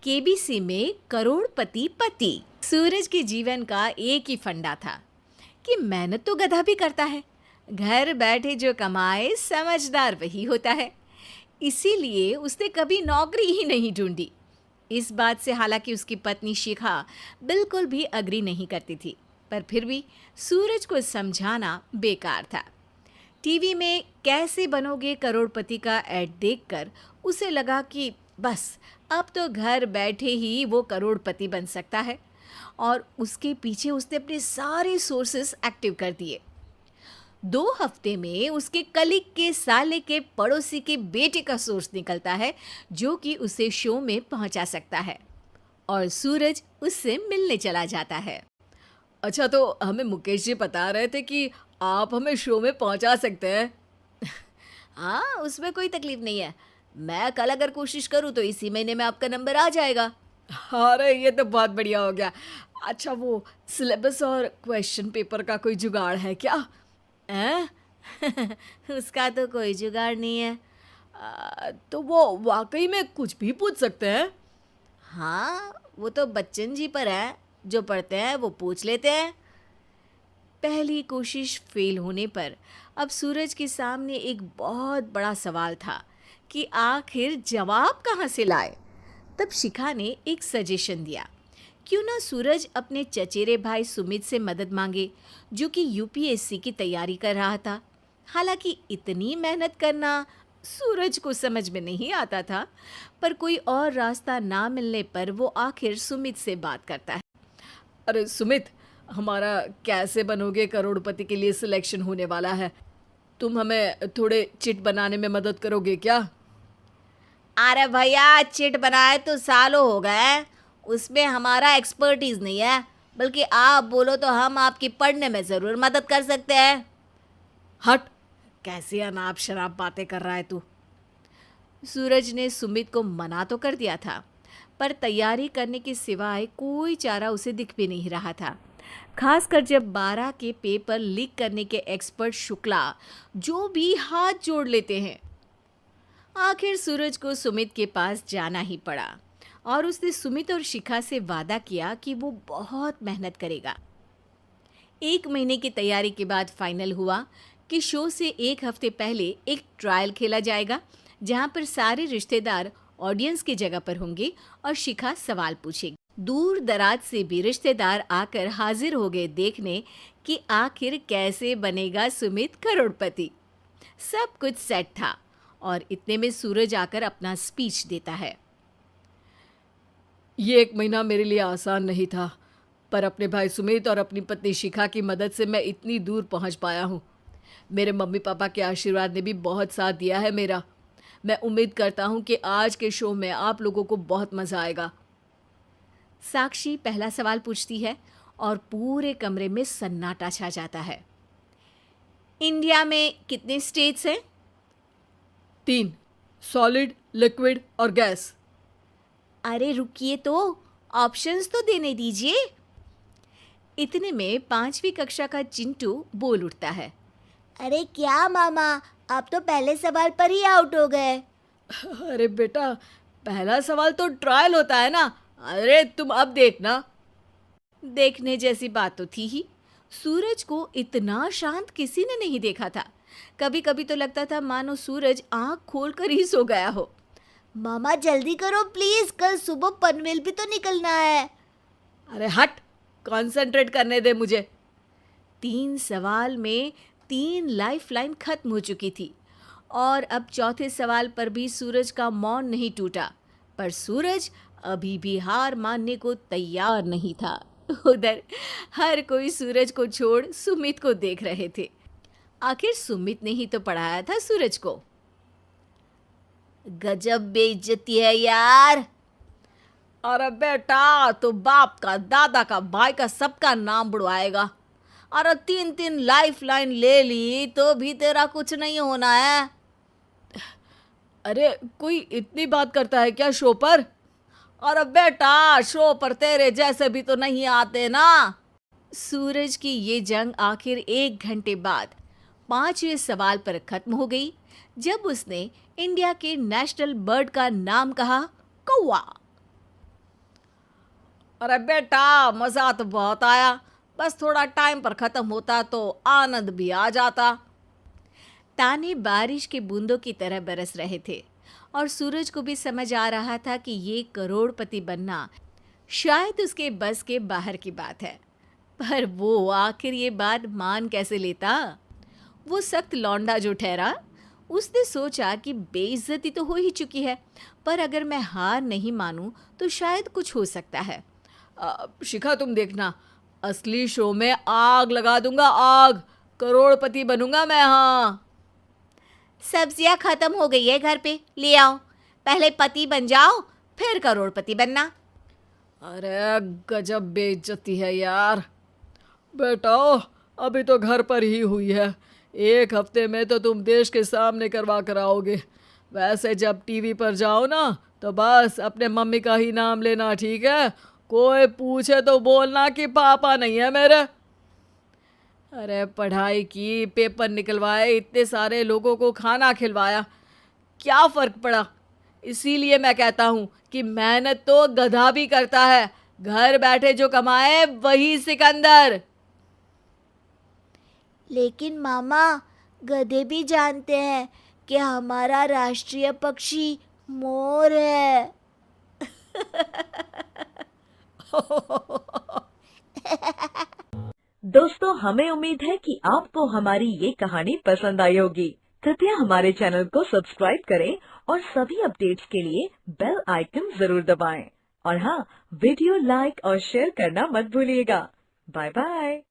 KBC में करोड़पति पति। सूरज के जीवन का एक ही फंडा था कि मेहनत तो गधा भी करता है, घर बैठे जो कमाए समझदार वही होता है। इसीलिए उसने कभी नौकरी ही नहीं ढूंढी। इस बात से हालांकि उसकी पत्नी शिखा बिल्कुल भी अग्री नहीं करती थी, पर फिर भी सूरज को समझाना बेकार था। टीवी में कैसे बनोगे करोड़पति का ऐड देखकर उसे लगा कि बस अब तो घर बैठे ही वो करोड़पति बन सकता है, और उसके पीछे उसने अपने सारे सोर्सेस एक्टिव कर दिए। 2 हफ्ते में उसके कलीग के साले के पड़ोसी के बेटे का सोर्स निकलता है जो कि उसे शो में पहुंचा सकता है, और सूरज उससे मिलने चला जाता है। अच्छा, तो हमें मुकेश जी बता रहे थे कि आप हमें शो में पहुंचा सकते हैं। हाँ, उसमें कोई तकलीफ नहीं है। मैं कल अगर कोशिश करूँ तो इसी महीने में आपका नंबर आ जाएगा। अरे ये तो बहुत बढ़िया हो गया। अच्छा, वो सिलेबस और क्वेश्चन पेपर का कोई जुगाड़ है क्या? हैं? उसका तो कोई जुगाड़ नहीं है। तो वो वाकई में कुछ भी पूछ सकते हैं? हाँ, वो तो बच्चन जी पर है, जो पढ़ते हैं वो पूछ लेते हैं। पहली कोशिश फेल होने पर अब सूरज के सामने एक बहुत बड़ा सवाल था कि आखिर जवाब कहाँ से लाए। तब शिखा ने एक सजेशन दिया, क्यों ना सूरज अपने चचेरे भाई सुमित से मदद मांगे, जो कि यूपीएससी की तैयारी कर रहा था। हालांकि इतनी मेहनत करना सूरज को समझ में नहीं आता था, पर कोई और रास्ता ना मिलने पर वो आखिर सुमित से बात करता है। अरे सुमित, हमारा कैसे बनोगे करोड़पति के लिए सिलेक्शन होने वाला है। तुम हमें थोड़े चिट बनाने में मदद करोगे क्या? अरे भैया, चिट बनाए तो सालों हो गए, उसमें हमारा एक्सपर्टीज नहीं है, बल्कि आप बोलो तो हम आपकी पढ़ने में ज़रूर मदद कर सकते हैं। हट, कैसी अनाप शराब बातें कर रहा है तू। सूरज ने सुमित को मना तो कर दिया था, पर तैयारी करने के सिवाय कोई चारा उसे दिख भी नहीं रहा था। खासकर जब 12 के पेपर लीक करने के एक्सपर्ट शुक्ला जो भी हाथ जोड़ लेते हैं। आखिर सूरज को सुमित के पास जाना ही पड़ा, और उसने सुमित और शिखा से वादा किया कि वो बहुत मेहनत करेगा। 1 महीने की तैयारी के बाद फाइनल हुआ कि शो से 1 हफ्ते पहले एक ट्रायल खेला जाएगा, जहां पर सारे रिश्तेदार ऑडियंस की जगह पर होंगे और शिखा सवाल पूछेगी। दूर दराज से भी रिश्तेदार आकर हाजिर हो गए देखने कि आखिर कैसे बनेगा सुमित करोड़पति। सब कुछ सेट था, और इतने में सूरज आकर अपना स्पीच देता है। ये 1 महीना मेरे लिए आसान नहीं था, पर अपने भाई सुमित और अपनी पत्नी शिखा की मदद से मैं इतनी दूर पहुंच पाया हूँ। मेरे मम्मी पापा के आशीर्वाद ने भी बहुत साथ दिया है मेरा। मैं उम्मीद करता हूँ कि आज के शो में आप लोगों को बहुत मज़ा आएगा। साक्षी पहला सवाल पूछती है और पूरे कमरे में सन्नाटा छा जाता है। इंडिया में कितने स्टेट्स हैं? 3, सॉलिड, लिक्विड और गैस। अरे रुकिए, तो ऑप्शंस तो देने दीजिए। इतने में 5वीं कक्षा का चिंटू बोल उठता है। अरे क्या मामा, आप तो पहले सवाल पर ही आउट हो गए। अरे बेटा, पहला सवाल तो ट्रायल होता है ना। अरे तुम अब देखना। देखने जैसी बात तो थी ही। सूरज को इतना शांत किसी ने नहीं देखा था। कभी कभी तो लगता था मानो सूरज आंख खोलकर ही सो गया हो। मामा जल्दी करो प्लीज, कल सुबह पनवेल भी तो निकलना है। अरे हट, कंसंट्रेट करने दे मुझे। 3 सवाल में 3 लाइफलाइन खत्म हो चुकी थी, और अब चौथे सवाल पर भी सूरज का मौन नहीं टूटा। पर सूरज अभी भी हार मानने को तैयार नहीं था। उधर हर कोई सूरज को छोड़ सुमित को देख रहे थे। आखिर सुमित ने ही तो पढ़ाया था सूरज को। गजब बेइज्जती है यार। अरे बेटा, तो बाप का, दादा का, भाई का, सबका नाम बुड़वाएगा। अरे 3 लाइफलाइन ले ली तो भी तेरा कुछ नहीं होना है। अरे कोई इतनी बात करता है क्या शो पर? अरे बेटा, शो पर तेरे जैसे भी तो नहीं आते ना। सूरज की ये जंग आखिर 1 घंटे बाद 5वें सवाल पर खत्म हो गई, जब उसने इंडिया के नेशनल बर्ड का नाम कहा, कौवा। अरे बेटा, मजा तो बहुत आया, बस थोड़ा टाइम पर खत्म होता तो आनंद भी आ जाता। ताने बारिश के बूंदों की तरह बरस रहे थे और सूरज को भी समझ आ रहा था कि ये करोड़पति बनना शायद उसके बस के बाहर की बात है। पर वो आखिर ये बात मान कैसे लेता? वो सख्त लौंडा जो ठहरा, उसने सोचा कि बेइज्जती तो हो ही चुकी है, पर अगर मैं हार नहीं मानूं तो शायद कुछ हो सकता है। शिखा, तुम देखना, असली शो में आग लगा दूंगा, आग, करोड़पति बनूंगा मैं। हाँ, सब्जियां खत्म हो गई है घर पे, ले आओ। पहले पति बन जाओ, फिर करोड़पति बनना। अरे गजब बेइज्जती है यार। बेटा, अभी तो घर पर ही हुई है, 1 हफ्ते में तो तुम देश के सामने करवा कर आओगे। वैसे जब टीवी पर जाओ ना तो बस अपने मम्मी का ही नाम लेना, ठीक है? कोई पूछे तो बोलना कि पापा नहीं है मेरे। अरे पढ़ाई की, पेपर निकलवाए, इतने सारे लोगों को खाना खिलवाया, क्या फ़र्क पड़ा? इसीलिए मैं कहता हूँ कि मेहनत तो गधा भी करता है, घर बैठे जो कमाए वही सिकंदर। लेकिन मामा, गधे भी जानते हैं कि हमारा राष्ट्रीय पक्षी मोर है। दोस्तों, हमें उम्मीद है कि आपको हमारी ये कहानी पसंद आई होगी। कृपया हमारे चैनल को सब्सक्राइब करें और सभी अपडेट्स के लिए बेल आइकन जरूर दबाएं। और हाँ, वीडियो लाइक और शेयर करना मत भूलिएगा। Bye bye.